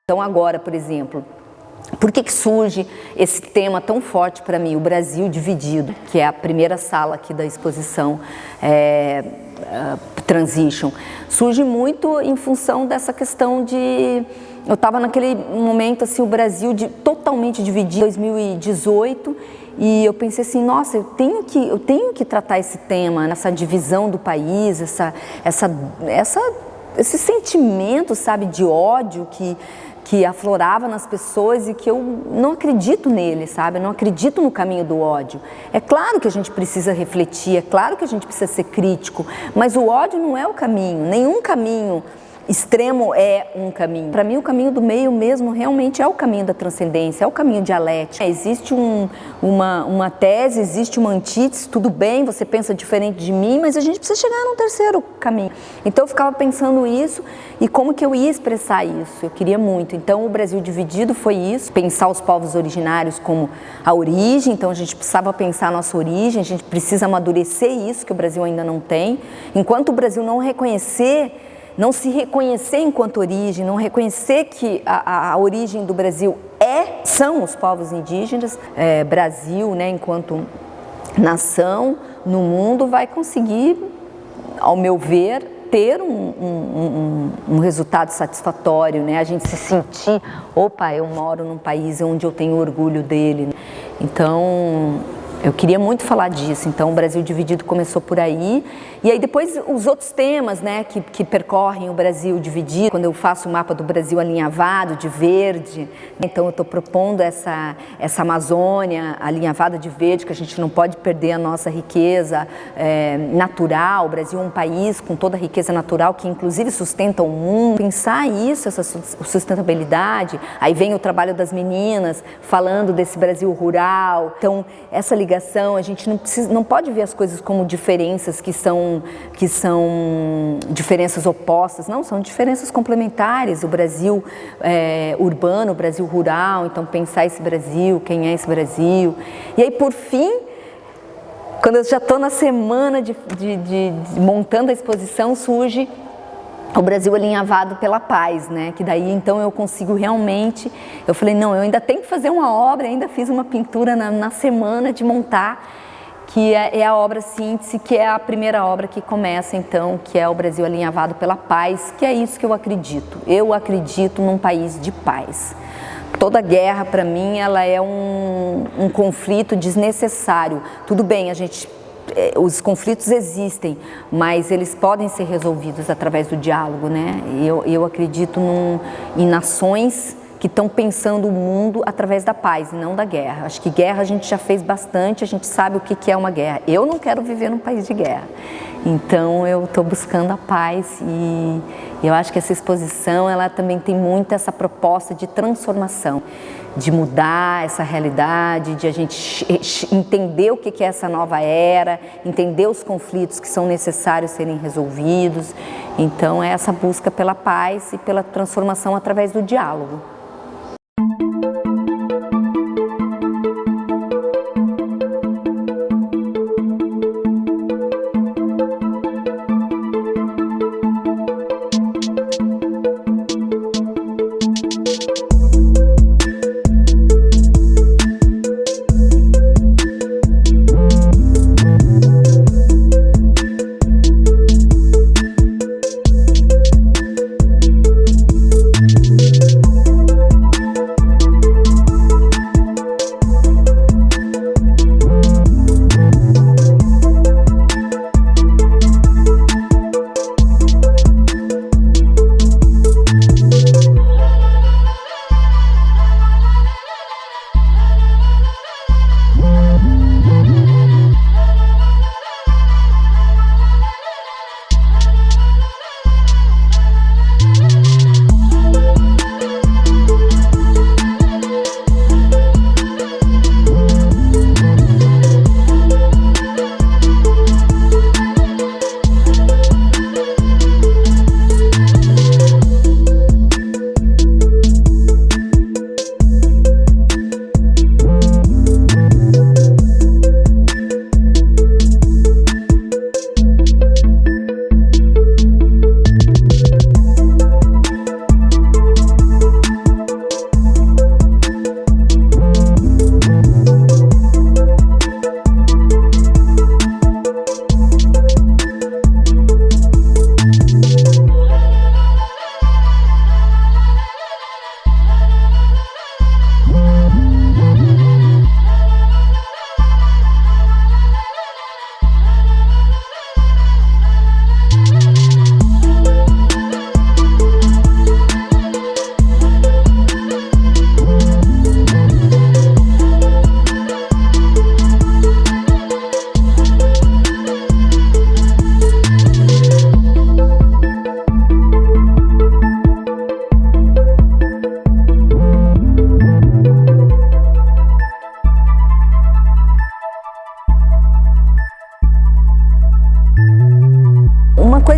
Então agora, por exemplo, por que surge esse tema tão forte para mim, o Brasil dividido, que é a primeira sala aqui da exposição Transition? Surge muito em função dessa questão de... Eu estava naquele momento, assim, o Brasil totalmente dividido, em 2018, e eu pensei assim, nossa, eu tenho que tratar esse tema, essa divisão do país, esse sentimento, sabe, de ódio que aflorava nas pessoas e que eu não acredito nele, sabe? Eu não acredito no caminho do ódio. É claro que a gente precisa refletir, é claro que a gente precisa ser crítico, mas o ódio não é o caminho, nenhum caminho extremo é um caminho. Para mim, o caminho do meio mesmo realmente é o caminho da transcendência, é o caminho dialético. Existe uma tese, existe uma antítese, tudo bem, você pensa diferente de mim, mas a gente precisa chegar num terceiro caminho. Então eu ficava pensando isso e como que eu ia expressar isso, eu queria muito. Então o Brasil dividido foi isso, pensar os povos originários como a origem, então a gente precisava pensar a nossa origem, a gente precisa amadurecer isso que o Brasil ainda não tem. Enquanto o Brasil não se reconhecer enquanto origem, não reconhecer que a origem do Brasil são os povos indígenas, Brasil, né, enquanto nação no mundo, vai conseguir, ao meu ver, ter um resultado satisfatório, né? A gente se sentir, opa, eu moro num país onde eu tenho orgulho dele. Então, eu queria muito falar disso, então o Brasil dividido começou por aí, e aí depois os outros temas, né, que percorrem o Brasil dividido, quando eu faço o mapa do Brasil alinhavado, de verde, então eu estou propondo essa Amazônia alinhavada de verde, que a gente não pode perder a nossa riqueza natural. O Brasil é um país com toda a riqueza natural, que inclusive sustenta o mundo. Pensar isso, essa sustentabilidade, aí vem o trabalho das meninas, falando desse Brasil rural, então essa ligação, a gente não pode ver as coisas como diferenças que são diferenças opostas, não, são diferenças complementares. O Brasil urbano, o Brasil rural, então pensar esse Brasil, quem é esse Brasil. E aí, por fim, quando eu já estou na semana de montando a exposição, surge o Brasil alinhavado pela paz, né? Que daí então eu consigo realmente, eu falei, não, eu ainda tenho que fazer uma obra, ainda fiz uma pintura na semana de montar, que é a obra síntese, que é a primeira obra que começa então, que é o Brasil alinhavado pela paz, que é isso que eu acredito. Eu acredito num país de paz. Toda guerra, para mim, ela é um conflito desnecessário. Tudo bem, os conflitos existem, mas eles podem ser resolvidos através do diálogo, né? Eu acredito em nações que estão pensando o mundo através da paz e não da guerra. Acho que guerra a gente já fez bastante, a gente sabe o que é uma guerra. Eu não quero viver num país de guerra. Então eu estou buscando a paz e eu acho que essa exposição ela também tem muito essa proposta de transformação, de mudar essa realidade, de a gente entender o que é essa nova era, entender os conflitos que são necessários serem resolvidos. Então é essa busca pela paz e pela transformação através do diálogo.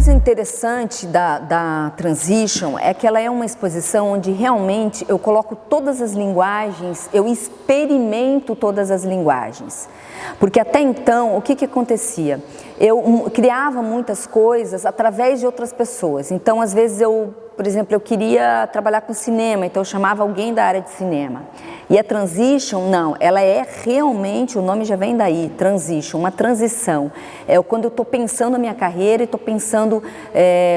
coisa interessante da Transition é que ela é uma exposição onde realmente eu coloco todas as linguagens, eu experimento todas as linguagens. Porque até então, o que acontecia? Eu criava muitas coisas através de outras pessoas. Então, às vezes, por exemplo, eu queria trabalhar com cinema, então eu chamava alguém da área de cinema. E a Transition, não, ela é realmente, o nome já vem daí, Transition, uma transição. Quando eu estou pensando a minha carreira e estou pensando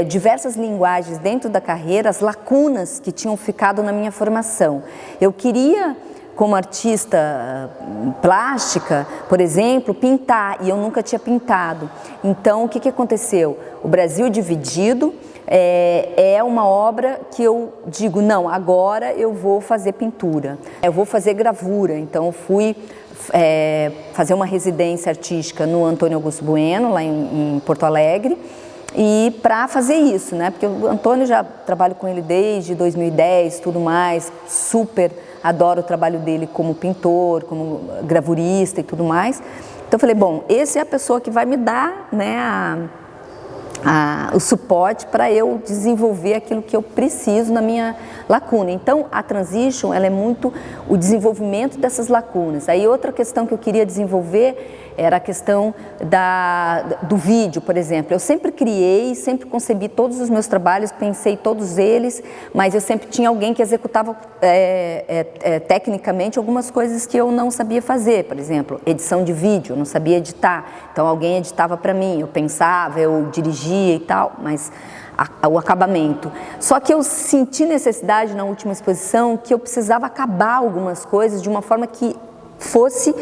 diversas linguagens dentro da carreira, as lacunas que tinham ficado na minha formação. Eu queria, como artista plástica, por exemplo, pintar, e eu nunca tinha pintado. Então, o que aconteceu? O Brasil Dividido é uma obra que eu digo, não, agora eu vou fazer pintura, eu vou fazer gravura. Então, eu fui fazer uma residência artística no Antônio Augusto Bueno, lá em Porto Alegre, e para fazer isso, né? Porque o Antônio, já trabalho com ele desde 2010, tudo mais, super adoro o trabalho dele como pintor, como gravurista e tudo mais. Então eu falei, bom, esse é a pessoa que vai me dar, né, o suporte para eu desenvolver aquilo que eu preciso na minha lacuna. Então a Transition, ela é muito o desenvolvimento dessas lacunas. Aí outra questão que eu queria desenvolver era a questão do vídeo, por exemplo. Eu sempre criei, sempre concebi todos os meus trabalhos, pensei todos eles, mas eu sempre tinha alguém que executava tecnicamente algumas coisas que eu não sabia fazer. Por exemplo, edição de vídeo, eu não sabia editar, então alguém editava para mim, eu pensava, eu dirigia e tal, mas o acabamento. Só que eu senti necessidade na última exposição que eu precisava acabar algumas coisas de uma forma que fosse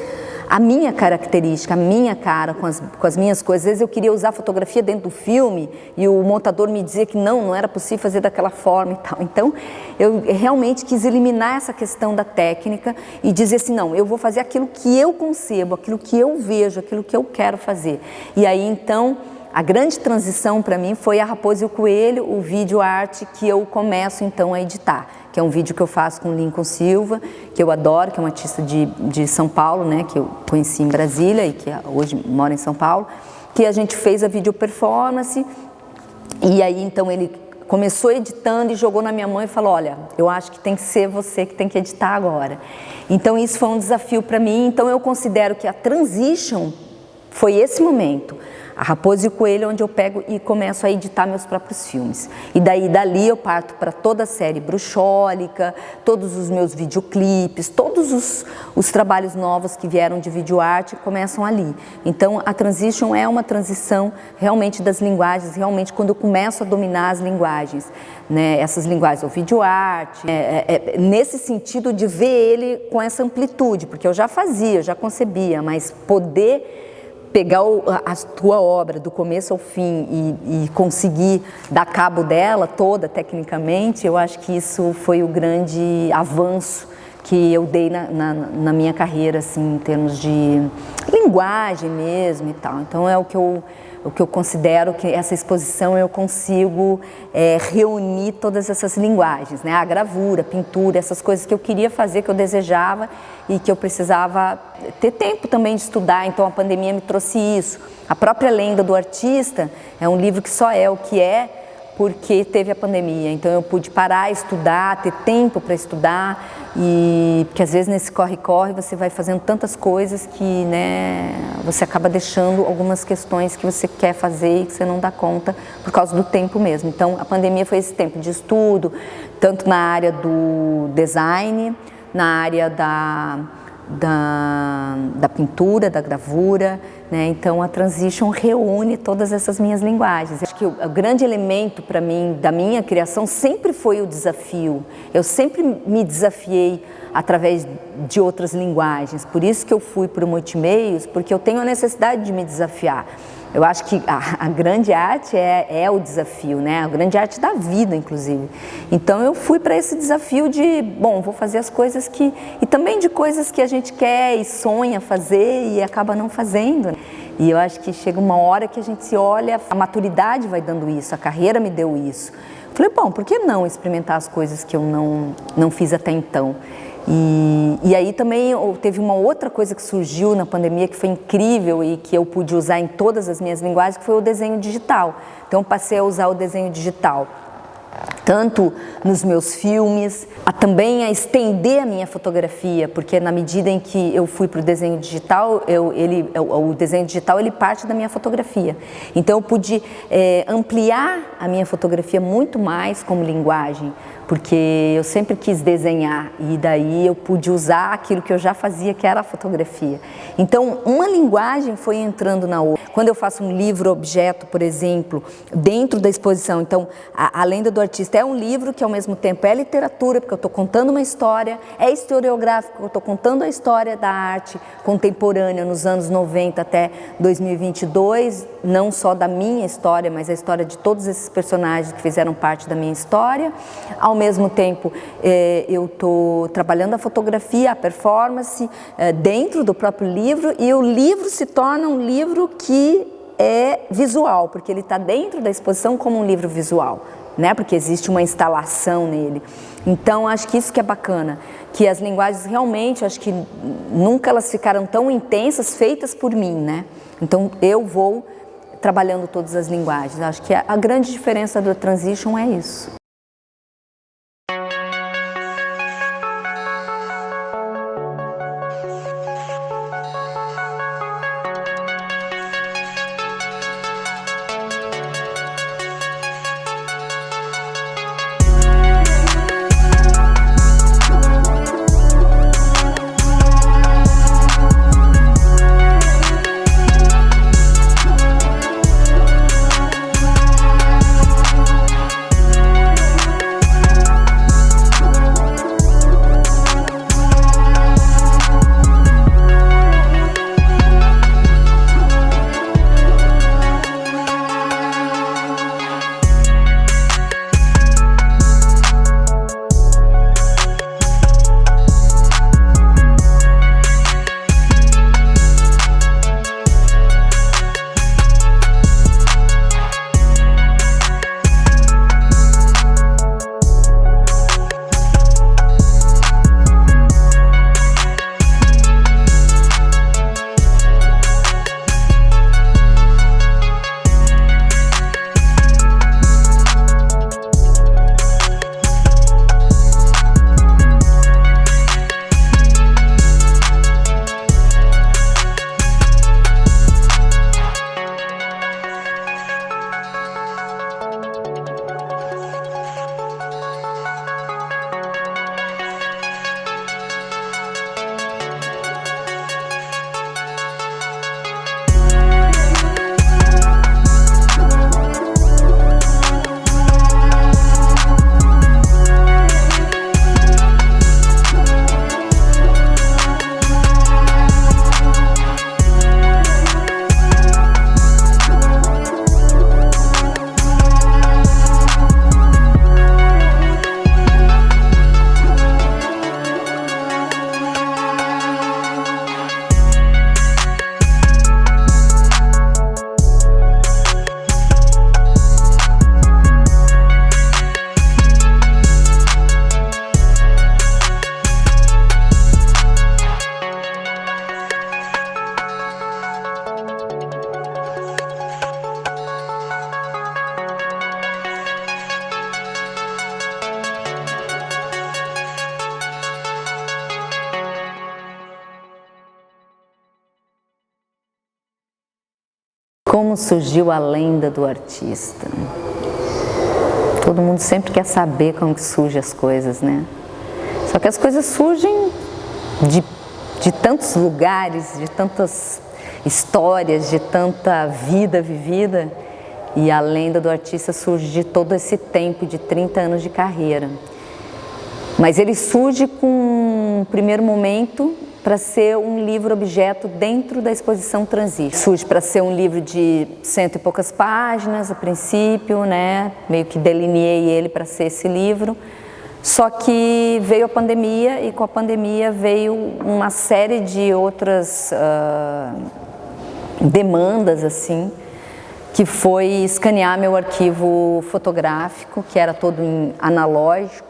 a minha característica, a minha cara com as minhas coisas. Às vezes eu queria usar fotografia dentro do filme e o montador me dizia que não era possível fazer daquela forma e tal. Então eu realmente quis eliminar essa questão da técnica e dizer assim, não, eu vou fazer aquilo que eu concebo, aquilo que eu vejo, aquilo que eu quero fazer. E aí então a grande transição para mim foi a Raposa e o Coelho, o vídeo arte que eu começo então a editar, que é um vídeo que eu faço com o Lincoln Silva, que eu adoro, que é um artista de São Paulo, né, que eu conheci em Brasília e que hoje mora em São Paulo, que a gente fez a video performance e aí então ele começou editando e jogou na minha mão e falou, olha, eu acho que tem que ser você que tem que editar agora. Então isso foi um desafio para mim, então eu considero que a transition foi esse momento. A Raposa e o Coelho, onde eu pego e começo a editar meus próprios filmes. E dali eu parto para toda a série bruxólica, todos os meus videoclipes, todos os trabalhos novos que vieram de videoarte começam ali. Então a transition é uma transição realmente das linguagens, realmente quando eu começo a dominar as linguagens, né? Essas linguagens, o videoarte, nesse sentido de ver ele com essa amplitude, porque eu já fazia, eu já concebia, mas poder pegar a tua obra do começo ao fim e conseguir dar cabo dela toda tecnicamente, eu acho que isso foi o grande avanço que eu dei na minha carreira, assim, em termos de linguagem mesmo e tal. Então é o que eu considero que essa exposição eu consigo reunir todas essas linguagens, né? A gravura, a pintura, essas coisas que eu queria fazer, que eu desejava e que eu precisava ter tempo também de estudar, então a pandemia me trouxe isso. A própria Lenda do Artista é um livro que só é o que é porque teve a pandemia, então eu pude parar, estudar, ter tempo para estudar, e porque às vezes nesse corre-corre você vai fazendo tantas coisas que, né, você acaba deixando algumas questões que você quer fazer e que você não dá conta por causa do tempo mesmo. Então a pandemia foi esse tempo de estudo, tanto na área do design, na área da pintura, da gravura, né? Então a transition reúne todas essas minhas linguagens. Acho que o grande elemento para mim da minha criação sempre foi o desafio. Eu sempre me desafiei através de outras linguagens. Por isso que eu fui para o multimeios, porque eu tenho a necessidade de me desafiar. Eu acho que a grande arte é o desafio, né? A grande arte da vida, inclusive. Então eu fui para esse desafio de, bom, vou fazer as coisas que... E também de coisas que a gente quer e sonha fazer e acaba não fazendo. E eu acho que chega uma hora que a gente se olha, a maturidade vai dando isso, a carreira me deu isso. Falei, bom, por que não experimentar as coisas que eu não fiz até então? E aí também teve uma outra coisa que surgiu na pandemia que foi incrível e que eu pude usar em todas as minhas linguagens, que foi o desenho digital. Então eu passei a usar o desenho digital tanto nos meus filmes, também a estender a minha fotografia, porque na medida em que eu fui para o desenho digital, o desenho digital ele parte da minha fotografia. Então eu pude ampliar a minha fotografia muito mais como linguagem, porque eu sempre quis desenhar e daí eu pude usar aquilo que eu já fazia, que era a fotografia. Então uma linguagem foi entrando na outra. Quando eu faço um livro-objeto, por exemplo, dentro da exposição, então a Lenda do Artista é um livro que ao mesmo tempo é literatura, porque eu estou contando uma história, é historiográfico, eu estou contando a história da arte contemporânea nos anos 90 até 2022, não só da minha história, mas a história de todos esses personagens que fizeram parte da minha história. Ao mesmo tempo, eu estou trabalhando a fotografia, a performance, dentro do próprio livro, e o livro se torna um livro que é visual, porque ele está dentro da exposição como um livro visual, né? Porque existe uma instalação nele. Então, acho que isso que é bacana, que as linguagens realmente, acho que nunca elas ficaram tão intensas, feitas por mim, né? Então, eu vou trabalhando todas as linguagens. Acho que a grande diferença do transition é isso. Como surgiu a lenda do artista? Todo mundo sempre quer saber como que surgem as coisas, né? Só que as coisas surgem de tantos lugares, de tantas histórias, de tanta vida vivida, e a lenda do artista surge de todo esse tempo de 30 anos de carreira. Mas ele surge com um primeiro momento para ser um livro-objeto dentro da exposição Transit. Surge para ser um livro de 100 e poucas páginas a princípio, né? Meio que delineei ele para ser esse livro. Só que veio a pandemia e com a pandemia veio uma série de outras demandas, assim, que foi escanear meu arquivo fotográfico, que era todo em analógico.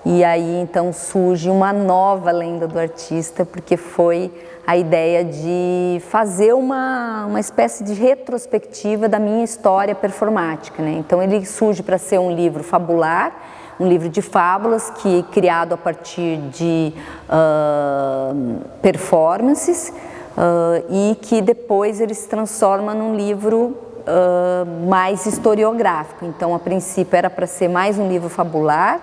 E aí então surge uma nova lenda do artista, porque foi a ideia de fazer uma espécie de retrospectiva da minha história performática, né? Então ele surge para ser um livro fabular, um livro de fábulas que criado a partir de performances e que depois ele se transforma num livro mais historiográfico. Então a princípio era para ser mais um livro fabular,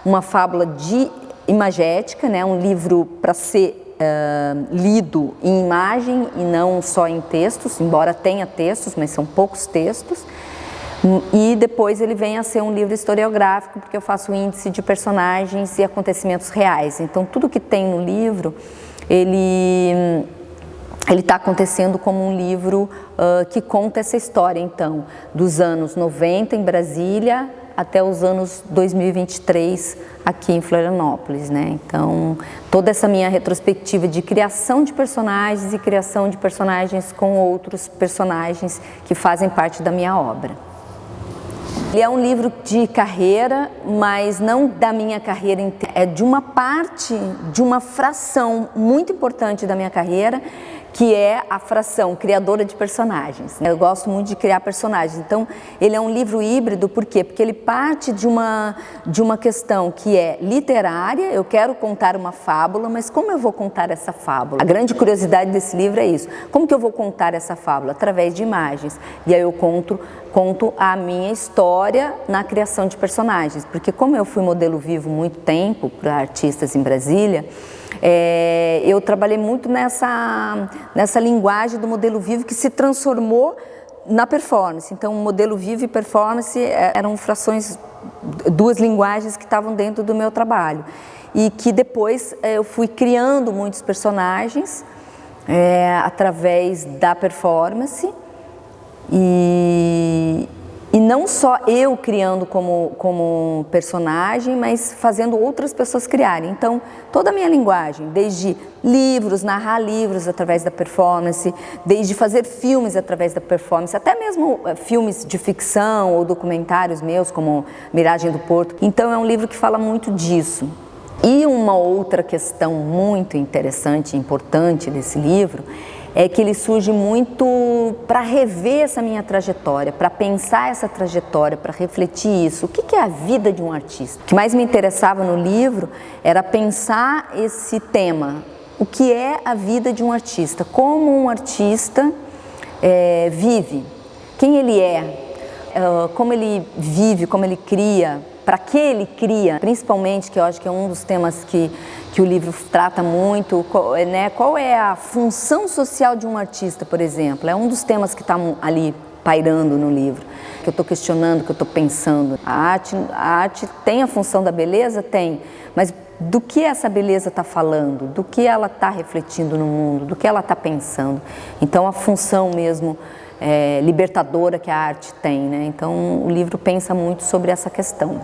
uma fábula de imagética, né? Um livro para ser lido em imagem e não só em textos, embora tenha textos, mas são poucos textos. E depois ele vem a ser um livro historiográfico, porque eu faço índice de personagens e acontecimentos reais. Então tudo que tem no livro, ele está acontecendo como um livro que conta essa história, então, dos anos 90 em Brasília até os anos 2023 aqui em Florianópolis, né? Então, toda essa minha retrospectiva de criação de personagens e criação de personagens com outros personagens que fazem parte da minha obra. Ele é um livro de carreira, mas não da minha carreira inteira, é de uma parte, de uma fração muito importante da minha carreira, que é a fração criadora de personagens. Eu gosto muito de criar personagens, então ele é um livro híbrido, por quê? Porque ele parte de uma questão que é literária, eu quero contar uma fábula, mas como eu vou contar essa fábula? A grande curiosidade desse livro é isso, como que eu vou contar essa fábula? Através de imagens, e aí eu conto a minha história na criação de personagens, porque como eu fui modelo vivo muito tempo para artistas em Brasília, eu trabalhei muito nessa linguagem do modelo vivo que se transformou na performance. Então, modelo vivo e performance eram frações, duas linguagens que estavam dentro do meu trabalho. E que depois eu fui criando muitos personagens através da performance e não só eu criando como personagem, mas fazendo outras pessoas criarem. Então, toda a minha linguagem, desde livros, narrar livros através da performance, desde fazer filmes através da performance, até mesmo filmes de ficção ou documentários meus, como Miragem do Porto. Então, é um livro que fala muito disso. E uma outra questão muito interessante e importante desse livro é que ele surge muito para rever essa minha trajetória, para pensar essa trajetória, para refletir isso. O que é a vida de um artista? O que mais me interessava no livro era pensar esse tema. O que é a vida de um artista? Como um artista vive? Quem ele é? Como ele vive, como ele cria? Para que ele cria? Principalmente, que eu acho que é um dos temas que o livro trata muito, né? Qual é a função social de um artista, por exemplo? É um dos temas que está ali pairando no livro, que eu estou questionando, que eu estou pensando. A arte tem a função da beleza? Tem, mas do que essa beleza está falando? Do que ela está refletindo no mundo? Do que ela está pensando? Então, a função mesmo libertadora que a arte tem, né? Então, o livro pensa muito sobre essa questão.